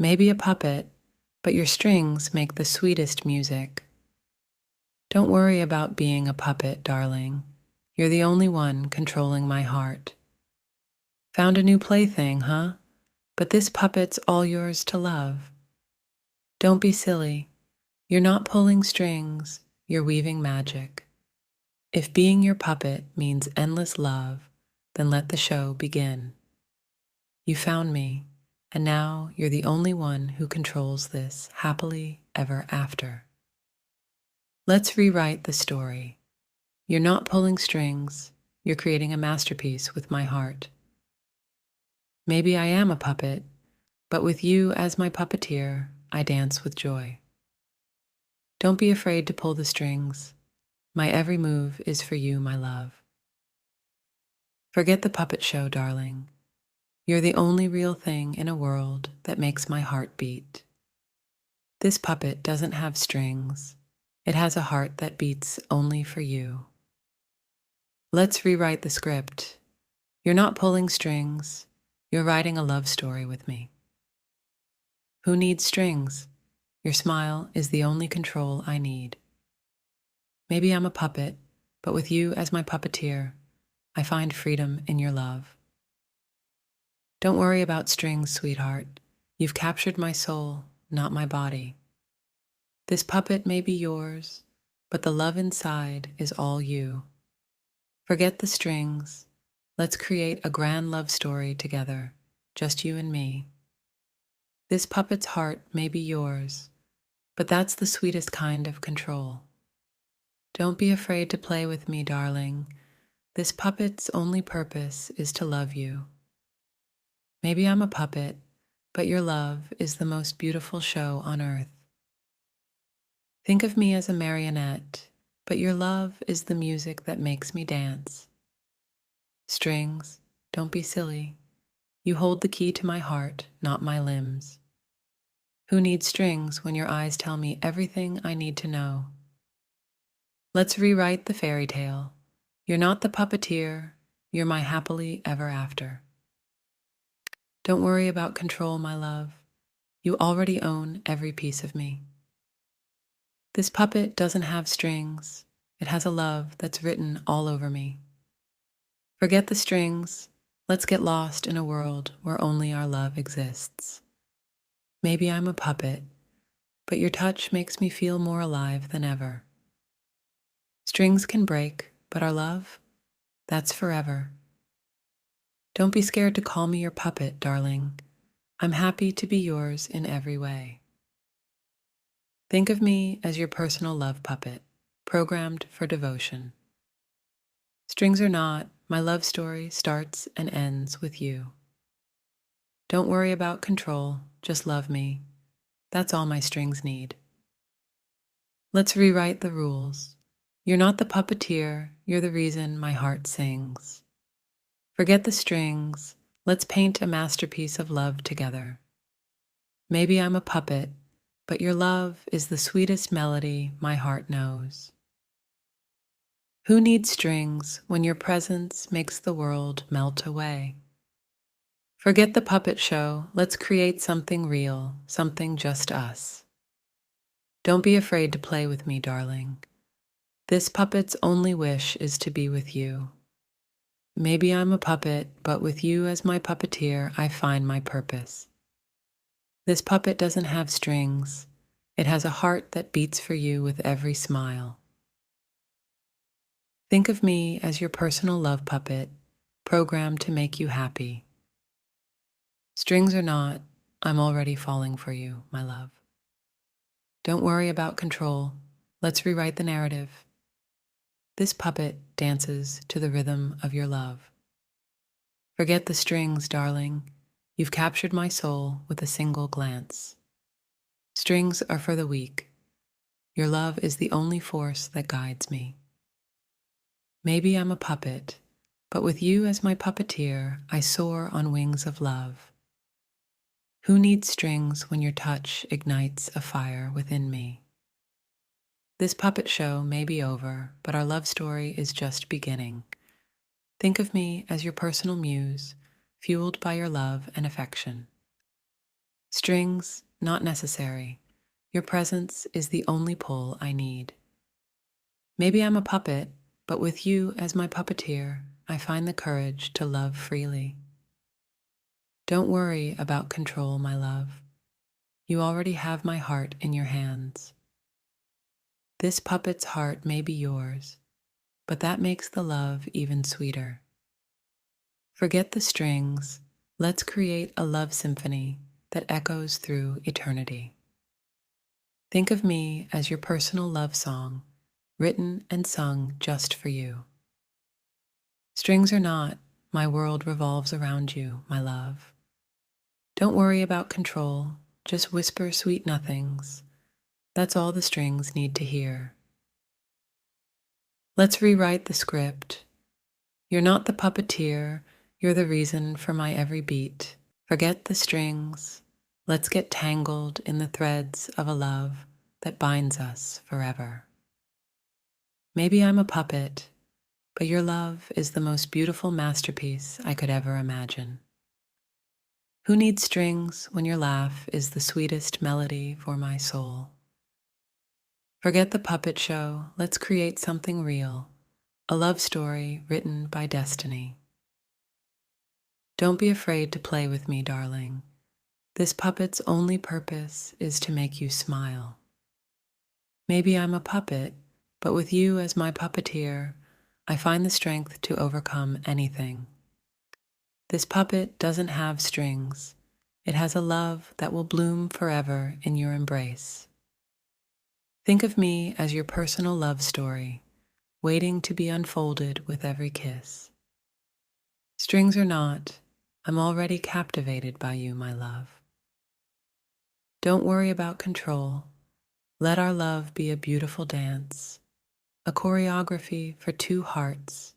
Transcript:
Maybe a puppet, but your strings make the sweetest music. Don't worry about being a puppet, darling. You're the only one controlling my heart. Found a new plaything, huh? But this puppet's all yours to love. Don't be silly. You're not pulling strings, you're weaving magic. If being your puppet means endless love, then let the show begin. You found me, and now you're the only one who controls this happily ever after. Let's rewrite the story. You're not pulling strings, you're creating a masterpiece with my heart. Maybe I am a puppet, but with you as my puppeteer, I dance with joy. Don't be afraid to pull the strings. My every move is for you, my love. Forget the puppet show, darling. You're the only real thing in a world that makes my heart beat. This puppet doesn't have strings. It has a heart that beats only for you. Let's rewrite the script. You're not pulling strings. You're writing a love story with me. Who needs strings? Your smile is the only control I need. Maybe I'm a puppet, but with you as my puppeteer, I find freedom in your love. Don't worry about strings, sweetheart. You've captured my soul, not my body. This puppet may be yours, but the love inside is all you. Forget the strings. Let's create a grand love story together, just you and me. This puppet's heart may be yours, but that's the sweetest kind of control. Don't be afraid to play with me, darling. This puppet's only purpose is to love you. Maybe I'm a puppet, but your love is the most beautiful show on earth. Think of me as a marionette, but your love is the music that makes me dance. Strings, don't be silly. You hold the key to my heart, not my limbs. Who needs strings when your eyes tell me everything I need to know? Let's rewrite the fairy tale. You're not the puppeteer, you're my happily ever after. Don't worry about control, my love. You already own every piece of me. This puppet doesn't have strings. It has a love that's written all over me. Forget the strings. Let's get lost in a world where only our love exists. Maybe I'm a puppet, but your touch makes me feel more alive than ever. Strings can break, but our love, that's forever. Don't be scared to call me your puppet, darling. I'm happy to be yours in every way. Think of me as your personal love puppet, programmed for devotion. Strings or not, my love story starts and ends with you. Don't worry about control, just love me. That's all my strings need. Let's rewrite the rules. You're not the puppeteer, you're the reason my heart sings. Forget the strings, let's paint a masterpiece of love together. Maybe I'm a puppet, but your love is the sweetest melody my heart knows. Who needs strings when your presence makes the world melt away? Forget the puppet show, let's create something real, something just us. Don't be afraid to play with me, darling. This puppet's only wish is to be with you. Maybe I'm a puppet, but with you as my puppeteer, I find my purpose. This puppet doesn't have strings. It has a heart that beats for you with every smile. Think of me as your personal love puppet, programmed to make you happy. Strings or not, I'm already falling for you, my love. Don't worry about control. Let's rewrite the narrative. This puppet dances to the rhythm of your love. Forget the strings, darling. You've captured my soul with a single glance. Strings are for the weak. Your love is the only force that guides me. Maybe I'm a puppet, but with you as my puppeteer, I soar on wings of love. Who needs strings when your touch ignites a fire within me? This puppet show may be over, but our love story is just beginning. Think of me as your personal muse, fueled by your love and affection. Strings, not necessary. Your presence is the only pull I need. Maybe I'm a puppet, but with you as my puppeteer, I find the courage to love freely. Don't worry about control, my love. You already have my heart in your hands. This puppet's heart may be yours, but that makes the love even sweeter. Forget the strings. Let's create a love symphony that echoes through eternity. Think of me as your personal love song, written and sung just for you. Strings or not, my world revolves around you, my love. Don't worry about control, just whisper sweet nothings. That's all the strings need to hear. Let's rewrite the script. You're not the puppeteer, you're the reason for my every beat. Forget the strings. Let's get tangled in the threads of a love that binds us forever. Maybe I'm a puppet, but your love is the most beautiful masterpiece I could ever imagine. Who needs strings when your laugh is the sweetest melody for my soul? Forget the puppet show, let's create something real, a love story written by destiny. Don't be afraid to play with me, darling. This puppet's only purpose is to make you smile. Maybe I'm a puppet, but with you as my puppeteer, I find the strength to overcome anything. This puppet doesn't have strings. It has a love that will bloom forever in your embrace. Think of me as your personal love story, waiting to be unfolded with every kiss. Strings or not, I'm already captivated by you, my love. Don't worry about control. Let our love be a beautiful dance, a choreography for two hearts